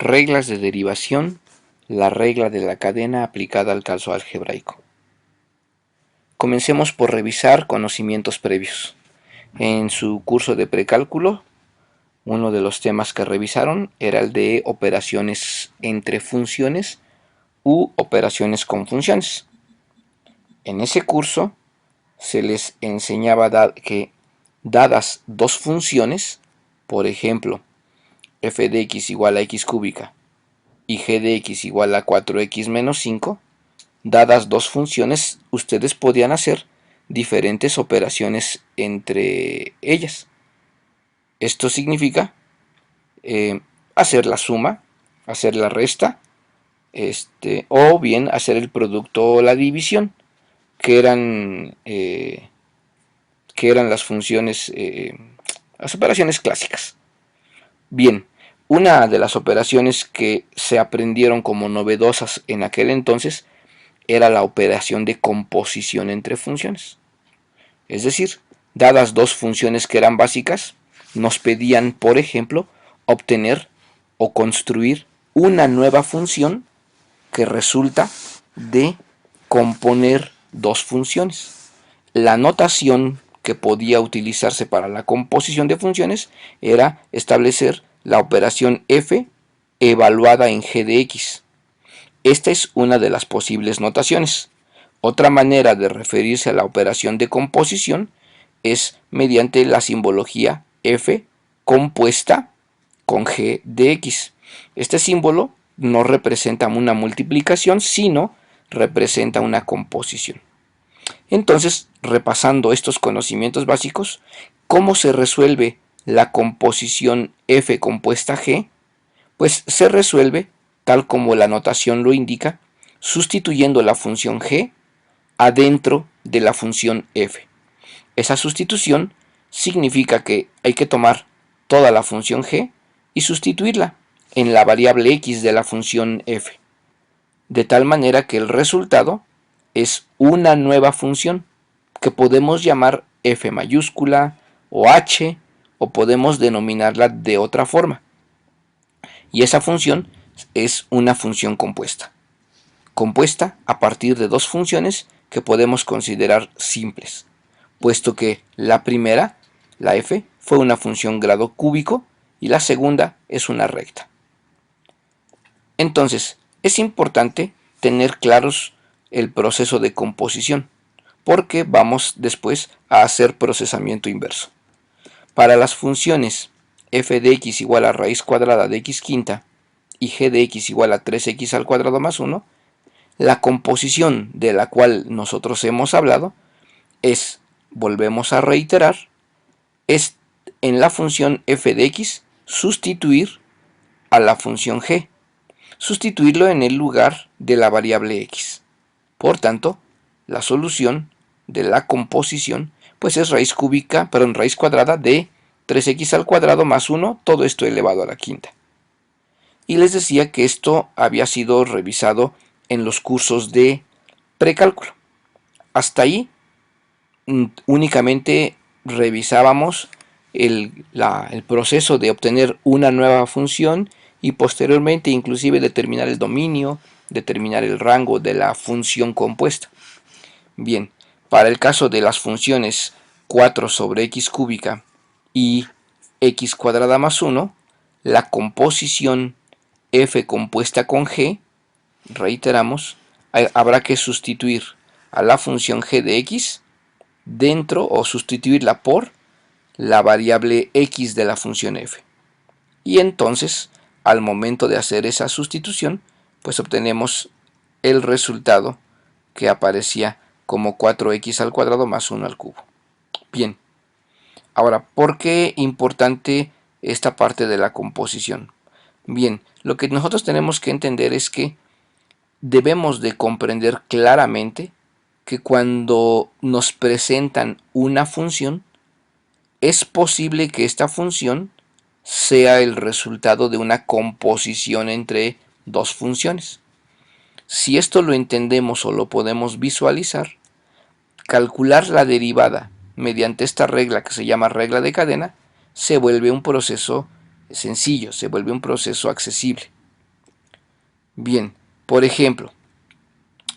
Reglas de derivación, la regla de la cadena aplicada al caso algebraico. Comencemos por revisar conocimientos previos. En su curso de precálculo, uno de los temas que revisaron era el de operaciones entre funciones u operaciones con funciones. En ese curso se les enseñaba que dadas dos funciones, por ejemplo, f de x igual a x cúbica y g de x igual a 4x menos 5, dadas dos funciones, ustedes podían hacer diferentes operaciones entre ellas. Esto significa hacer la suma, hacer la resta, o bien hacer el producto o la división, que eran las funciones, las operaciones clásicas. Bien, una de las operaciones que se aprendieron como novedosas en aquel entonces era la operación de composición entre funciones. Es decir, dadas dos funciones que eran básicas, nos pedían, por ejemplo, obtener o construir una nueva función que resulta de componer dos funciones. La notación que podía utilizarse para la composición de funciones era establecer la operación f evaluada en g de x. Esta es una de las posibles notaciones. Otra manera de referirse a la operación de composición es mediante la simbología f compuesta con g de x. Este símbolo no representa una multiplicación, sino representa una composición. Entonces, repasando estos conocimientos básicos, ¿cómo se resuelve la composición f compuesta g? Pues se resuelve tal como la notación lo indica, sustituyendo la función g adentro de la función f. Esa sustitución significa que hay que tomar toda la función g y sustituirla en la variable x de la función f, de tal manera que el resultado es una nueva función que podemos llamar f mayúscula o h, o podemos denominarla de otra forma. Y esa función es una función compuesta a partir de dos funciones que podemos considerar simples, puesto que la primera, la f, fue una función grado cúbico y la segunda es una recta. Entonces, es importante tener claros el proceso de composición, porque vamos después a hacer procesamiento inverso. Para las funciones f de x igual a raíz cuadrada de x quinta y g de x igual a 3x al cuadrado más 1, la composición de la cual nosotros hemos hablado es, volvemos a reiterar, es en la función f de x sustituir a la función g, sustituirlo en el lugar de la variable x. Por tanto, la solución de la composición pues es raíz cuadrada de 3x al cuadrado más 1, todo esto elevado a la quinta. Y les decía que esto había sido revisado en los cursos de precálculo. Hasta ahí únicamente revisábamos el proceso de obtener una nueva función y posteriormente inclusive determinar el dominio, determinar el rango de la función compuesta. Bien, para el caso de las funciones 4 sobre x cúbica y x cuadrada más 1, la composición f compuesta con g, reiteramos, habrá que sustituir a la función g de x dentro o sustituirla por la variable x de la función f. Y entonces, al momento de hacer esa sustitución, pues obtenemos el resultado que aparecía como 4x al cuadrado más 1 al cubo. Bien, ahora, ¿por qué importante esta parte de la composición? Bien, lo que nosotros tenemos que entender es que debemos de comprender claramente que cuando nos presentan una función, es posible que esta función sea el resultado de una composición entre dos funciones. Si esto lo entendemos o lo podemos visualizar, calcular la derivada mediante esta regla que se llama regla de cadena se vuelve un proceso sencillo, se vuelve un proceso accesible. Bien, por ejemplo,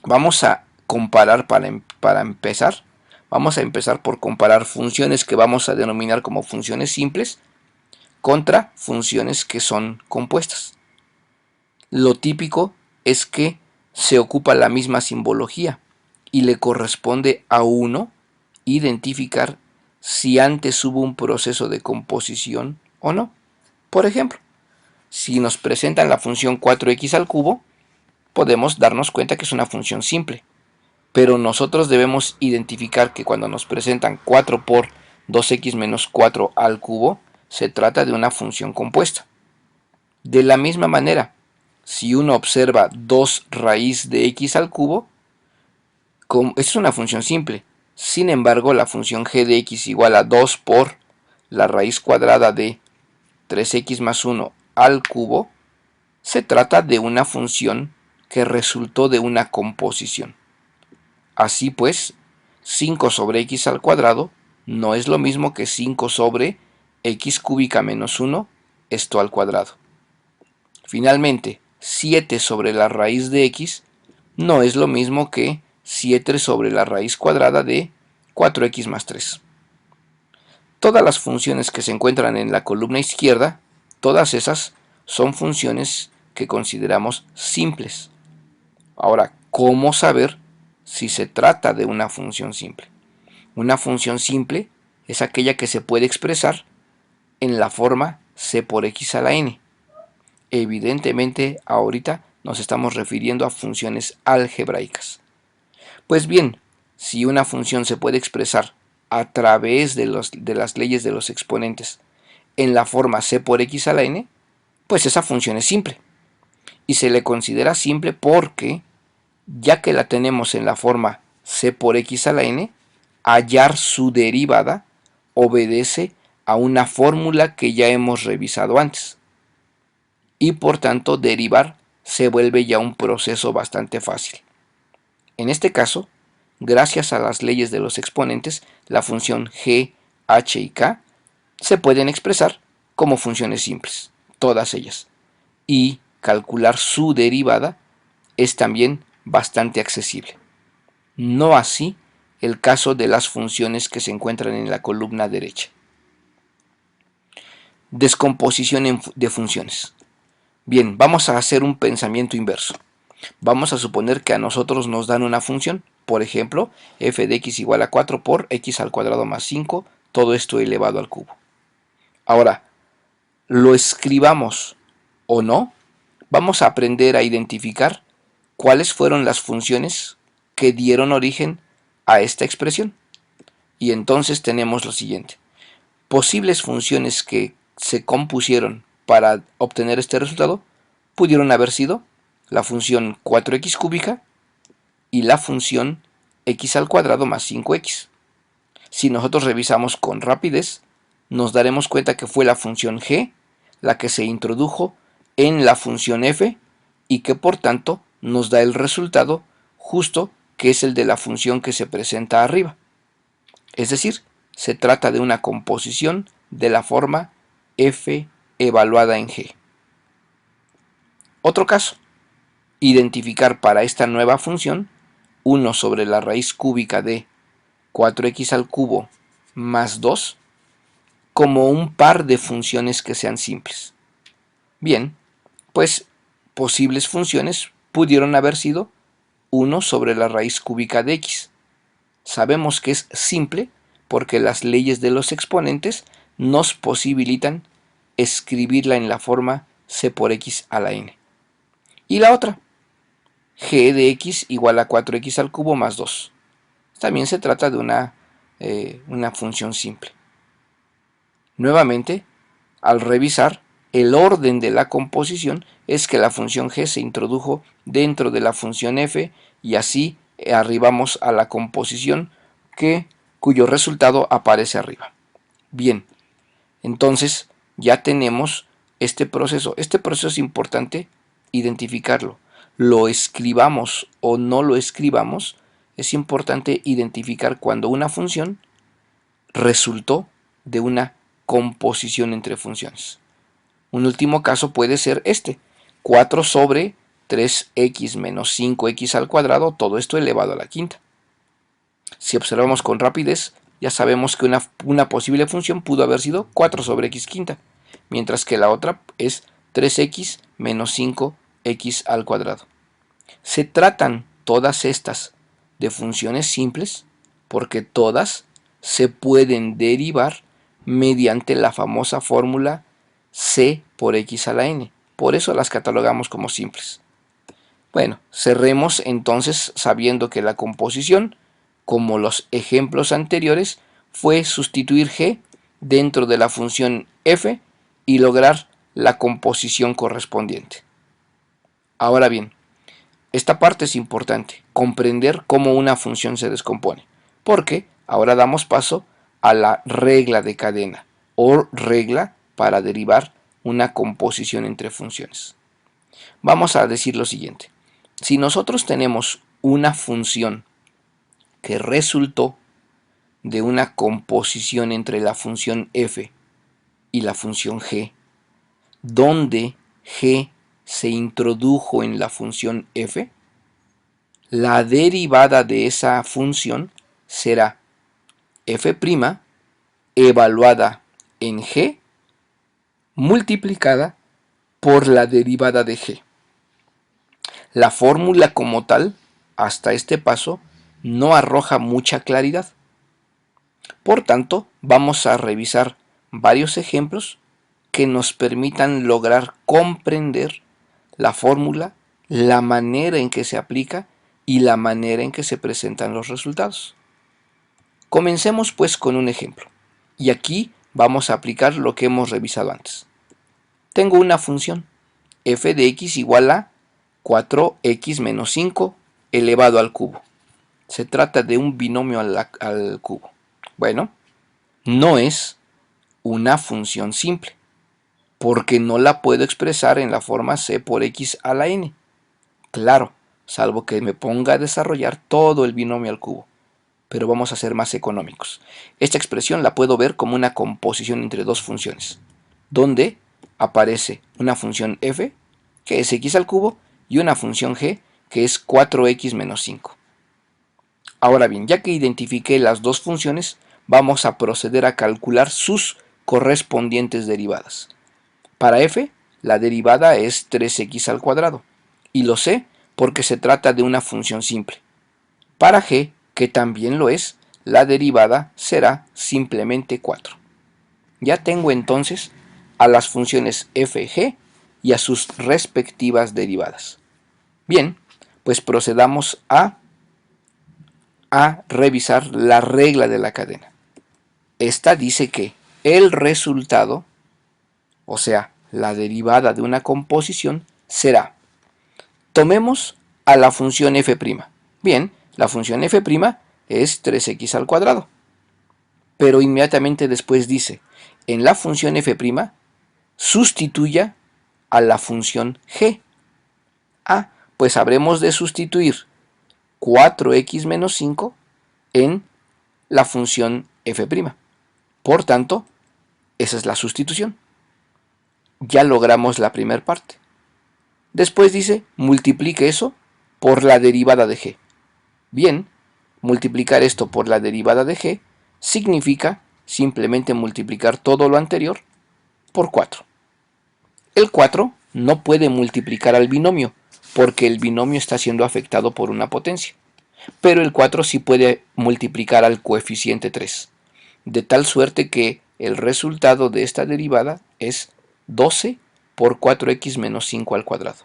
vamos a comparar para empezar. Vamos a empezar por comparar funciones que vamos a denominar como funciones simples contra funciones que son compuestas. Lo típico es que se ocupa la misma simbología y le corresponde a uno identificar si antes hubo un proceso de composición o no. Por ejemplo, si nos presentan la función 4x al cubo, podemos darnos cuenta que es una función simple, pero nosotros debemos identificar que cuando nos presentan 4 por 2x menos 4 al cubo, se trata de una función compuesta. De la misma manera, si uno observa 2 raíz de x al cubo, es una función simple. Sin embargo, la función g de x igual a 2 por la raíz cuadrada de 3x más 1 al cubo, se trata de una función que resultó de una composición. Así pues, 5 sobre x al cuadrado no es lo mismo que 5 sobre x cúbica menos 1, esto al cuadrado. Finalmente, 7 sobre la raíz de x no es lo mismo que 7 sobre la raíz cuadrada de 4x más 3. Todas las funciones que se encuentran en la columna izquierda, todas esas son funciones que consideramos simples. Ahora, ¿cómo saber si se trata de una función simple? Una función simple es aquella que se puede expresar en la forma c por x a la n. Evidentemente, ahorita nos estamos refiriendo a funciones algebraicas. Pues bien, si una función se puede expresar a través de las leyes de los exponentes en la forma c por x a la n, pues esa función es simple. Y se le considera simple porque, ya que la tenemos en la forma c por x a la n, hallar su derivada obedece a una fórmula que ya hemos revisado antes. Y por tanto, derivar se vuelve ya un proceso bastante fácil. En este caso, gracias a las leyes de los exponentes, la función g, h y k se pueden expresar como funciones simples, todas ellas. Y calcular su derivada es también bastante accesible. No así el caso de las funciones que se encuentran en la columna derecha. Descomposición de funciones. Bien, vamos a hacer un pensamiento inverso. Vamos a suponer que a nosotros nos dan una función, por ejemplo, f de x igual a 4 por x al cuadrado más 5, todo esto elevado al cubo. Ahora, lo escribamos o no, vamos a aprender a identificar cuáles fueron las funciones que dieron origen a esta expresión. Y entonces tenemos lo siguiente. Posibles funciones que se compusieron para obtener este resultado pudieron haber sido la función 4x cúbica y la función x al cuadrado más 5x. Si nosotros revisamos con rapidez, nos daremos cuenta que fue la función g la que se introdujo en la función f y que por tanto nos da el resultado justo que es el de la función que se presenta arriba. Es decir, se trata de una composición de la forma f evaluada en g. Otro caso, identificar para esta nueva función 1 sobre la raíz cúbica de 4x al cubo más 2 como un par de funciones que sean simples. Bien, pues posibles funciones pudieron haber sido 1 sobre la raíz cúbica de x. Sabemos que es simple porque las leyes de los exponentes nos posibilitan escribirla en la forma c por x a la n. Y la otra, g de x igual a 4x al cubo más 2. También se trata de una función simple. Nuevamente, al revisar, el orden de la composición es que la función g se introdujo dentro de la función f y así arribamos a la composición cuyo resultado aparece arriba. Bien, entonces ya tenemos este proceso. Este proceso es importante identificarlo. Lo escribamos o no lo escribamos, es importante identificar cuando una función resultó de una composición entre funciones. Un último caso puede ser este, 4 sobre 3x menos 5x al cuadrado, todo esto elevado a la quinta. Si observamos con rapidez, ya sabemos que una posible función pudo haber sido 4 sobre x quinta, mientras que la otra es 3x menos 5x al cuadrado. Se tratan todas estas de funciones simples porque todas se pueden derivar mediante la famosa fórmula c por x a la n. Por eso las catalogamos como simples. Bueno, cerremos entonces sabiendo que la composición, como los ejemplos anteriores, fue sustituir g dentro de la función f y lograr la composición correspondiente. Ahora bien, esta parte es importante, comprender cómo una función se descompone, porque ahora damos paso a la regla de cadena o regla para derivar una composición entre funciones. Vamos a decir lo siguiente. Si nosotros tenemos una función que resultó de una composición entre la función f y la función g, donde g se introdujo en la función f, la derivada de esa función será f' evaluada en g multiplicada por la derivada de g. La fórmula como tal, hasta este paso, no arroja mucha claridad. Por tanto, vamos a revisar varios ejemplos que nos permitan lograr comprender la fórmula, la manera en que se aplica y la manera en que se presentan los resultados. Comencemos pues con un ejemplo, y aquí vamos a aplicar lo que hemos revisado antes. Tengo una función, f de x igual a 4x menos 5 elevado al cubo. Se trata de un binomio al cubo. Bueno, no es una función simple, porque no la puedo expresar en la forma c por x a la n. Claro, salvo que me ponga a desarrollar todo el binomio al cubo, pero vamos a ser más económicos. Esta expresión la puedo ver como una composición entre dos funciones, donde aparece una función f, que es x al cubo, y una función g, que es 4x menos 5. Ahora bien, ya que identifiqué las dos funciones, vamos a proceder a calcular sus correspondientes derivadas. Para f, la derivada es 3x al cuadrado, y lo sé porque se trata de una función simple. Para g, que también lo es, la derivada será simplemente 4. Ya tengo entonces a las funciones f, g y a sus respectivas derivadas. Bien, pues procedamos a revisar la regla de la cadena. Esta dice que el resultado, o sea, la derivada de una composición, será, tomemos a la función f'. Bien, la función f' es 3x al cuadrado. Pero inmediatamente después dice, en la función f' sustituya a la función g. Pues habremos de sustituir 4x menos 5 en la función f'. Por tanto, esa es la sustitución. Ya logramos la primera parte. Después dice, multiplique eso por la derivada de g. Bien, multiplicar esto por la derivada de g significa simplemente multiplicar todo lo anterior por 4. El 4 no puede multiplicar al binomio, porque el binomio está siendo afectado por una potencia. Pero el 4 sí puede multiplicar al coeficiente 3, de tal suerte que el resultado de esta derivada es 12 por 4x menos 5 al cuadrado.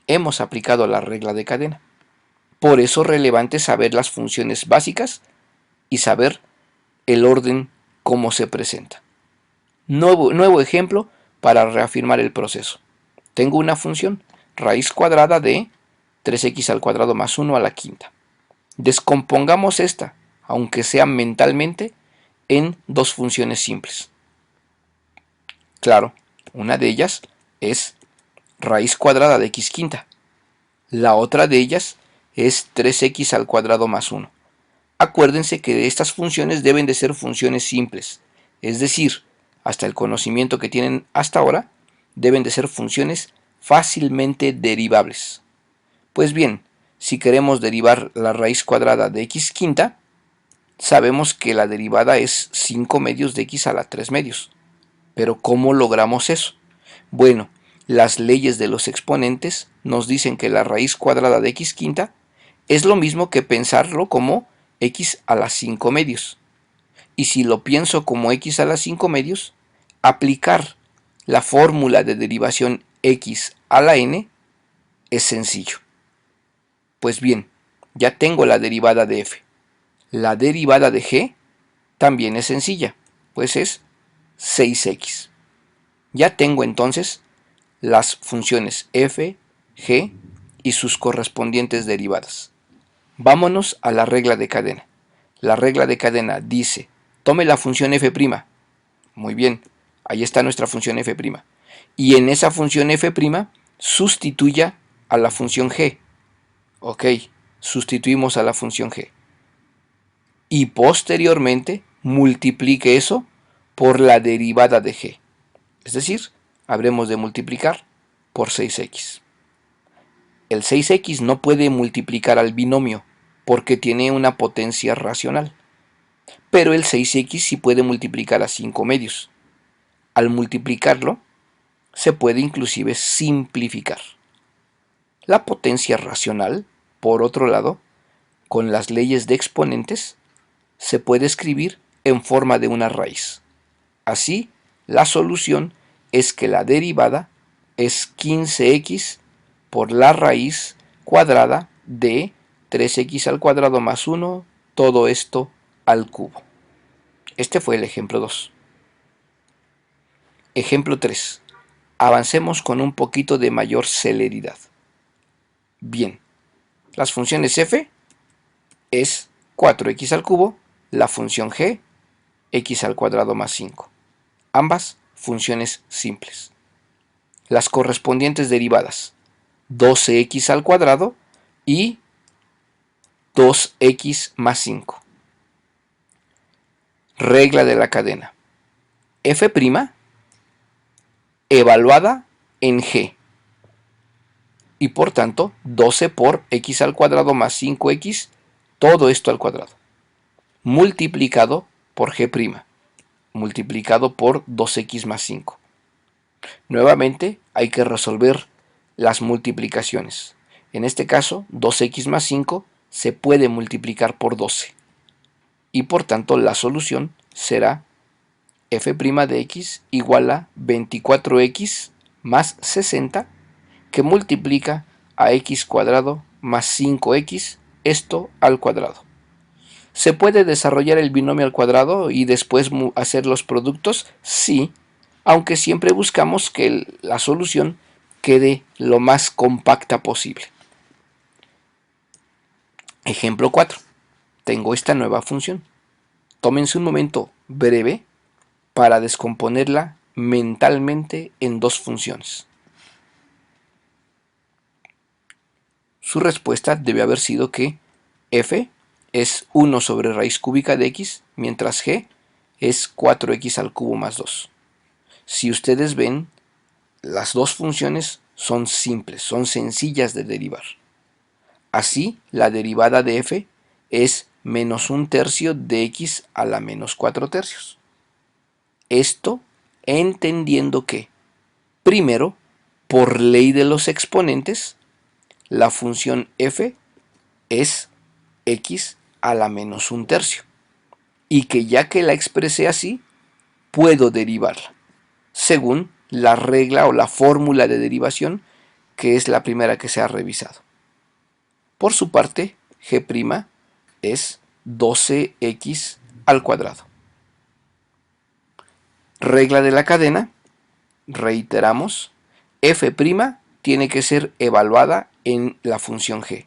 Hemos aplicado la regla de cadena. Por eso es relevante saber las funciones básicas y saber el orden cómo se presenta. Nuevo ejemplo para reafirmar el proceso. Tengo una función, raíz cuadrada de 3x al cuadrado más 1 a la quinta. Descompongamos esta, aunque sea mentalmente, en dos funciones simples. Claro, una de ellas es raíz cuadrada de x quinta. La otra de ellas es 3x al cuadrado más 1. Acuérdense que estas funciones deben de ser funciones simples, es decir, hasta el conocimiento que tienen hasta ahora, deben de ser funciones fácilmente derivables. Pues bien, si queremos derivar la raíz cuadrada de x quinta, sabemos que la derivada es 5 medios de x a la 3 medios. Pero ¿cómo logramos eso? Bueno, las leyes de los exponentes nos dicen que la raíz cuadrada de x quinta es lo mismo que pensarlo como x a la 5 medios. Y si lo pienso como x a la 5 medios, aplicar la fórmula de derivación x a la n es sencillo. Pues bien, ya tengo la derivada de f. La derivada de g también es sencilla, pues es 6x. Ya tengo entonces las funciones f, g y sus correspondientes derivadas. Vámonos a la regla de cadena. La regla de cadena dice, tome la función f'. Muy bien, ahí está nuestra función f'. Y en esa función f' sustituya a la función g. Ok, sustituimos a la función g. Y posteriormente multiplique eso por la derivada de g. Es decir, habremos de multiplicar por 6x. El 6x no puede multiplicar al binomio porque tiene una potencia racional. Pero el 6x sí puede multiplicar a 5 medios. Al multiplicarlo, se puede inclusive simplificar. La potencia racional, por otro lado, con las leyes de exponentes, se puede escribir en forma de una raíz. Así, la solución es que la derivada es 15x por la raíz cuadrada de 3x al cuadrado más 1, todo esto al cubo. Este fue el ejemplo 2. Ejemplo 3. Avancemos con un poquito de mayor celeridad. Bien, las funciones f es 4x al cubo, la función g, x al cuadrado más 5. Ambas funciones simples. Las correspondientes derivadas, 12x al cuadrado y 2x más 5. Regla de la cadena. F' evaluada en g. Y por tanto, 12 por x al cuadrado más 5x, todo esto al cuadrado. Multiplicado por g', multiplicado por 2x más 5. Nuevamente hay que resolver las multiplicaciones. En este caso, 2x más 5 se puede multiplicar por 12. Y por tanto la solución será f' de x igual a 24x más 60 que multiplica a x cuadrado más 5x, esto al cuadrado. ¿Se puede desarrollar el binomio al cuadrado y después hacer los productos? Sí, aunque siempre buscamos que la solución quede lo más compacta posible. Ejemplo 4. Tengo esta nueva función. Tómense un momento breve para descomponerla mentalmente en dos funciones. Su respuesta debe haber sido que f es 1 sobre raíz cúbica de x, mientras g es 4x al cubo más 2. Si ustedes ven, las dos funciones son simples, son sencillas de derivar. Así, la derivada de f es menos 1/3 de x a la menos 4/3. Esto entendiendo que, primero, por ley de los exponentes, la función f es x a la menos 1/3 y que ya que la expresé así, puedo derivarla según la regla o la fórmula de derivación que es la primera que se ha revisado. Por su parte, g' es 12x al cuadrado. Regla de la cadena, reiteramos, f' tiene que ser evaluada en la función g.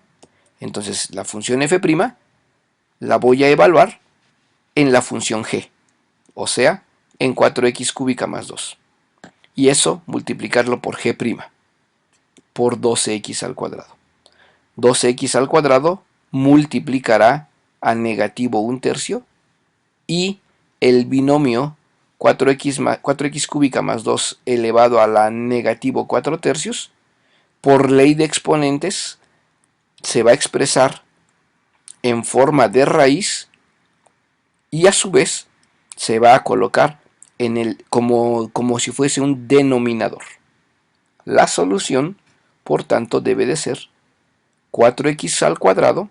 Entonces la función f' la voy a evaluar en la función g, o sea, en 4x cúbica más 2. Y eso multiplicarlo por g', por 12x al cuadrado. 12x al cuadrado multiplicará a negativo 1/3 y el binomio 4x cúbica más 2 elevado a la negativo 4/3 por ley de exponentes se va a expresar en forma de raíz y a su vez se va a colocar en como si fuese un denominador. La solución, por tanto, debe de ser 4x al cuadrado,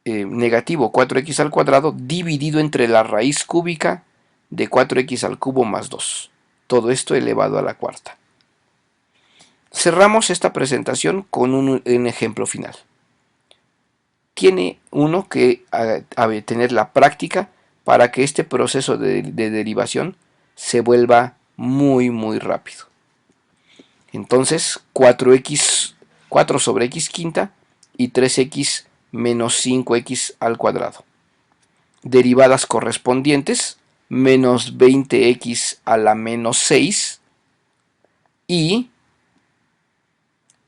negativo 4x al cuadrado, dividido entre la raíz cúbica de 4x al cubo más 2. Todo esto elevado a la cuarta. Cerramos esta presentación con un ejemplo final. Tiene uno que tener la práctica para que este proceso de derivación se vuelva muy rápido. Entonces 4 sobre x quinta y 3x menos 5x al cuadrado. Derivadas correspondientes, menos 20x a la menos 6 y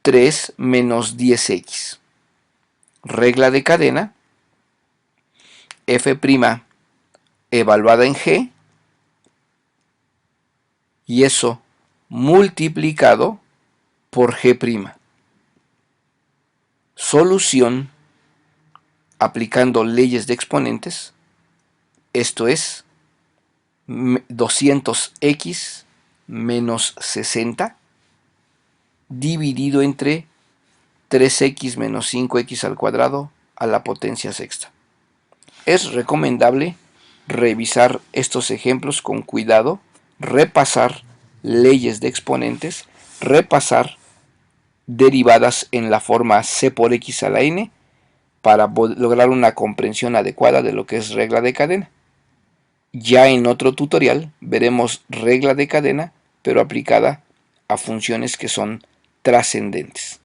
3 menos 10x. Regla de cadena, f' evaluada en g, y eso multiplicado por g'. Solución aplicando leyes de exponentes, esto es 200x menos 60 dividido entre 3x menos 5x al cuadrado a la potencia sexta. Es recomendable revisar estos ejemplos con cuidado, repasar leyes de exponentes, repasar derivadas en la forma c por x a la n para lograr una comprensión adecuada de lo que es regla de cadena. Ya en otro tutorial veremos regla de cadena, pero aplicada a funciones que son trascendentes.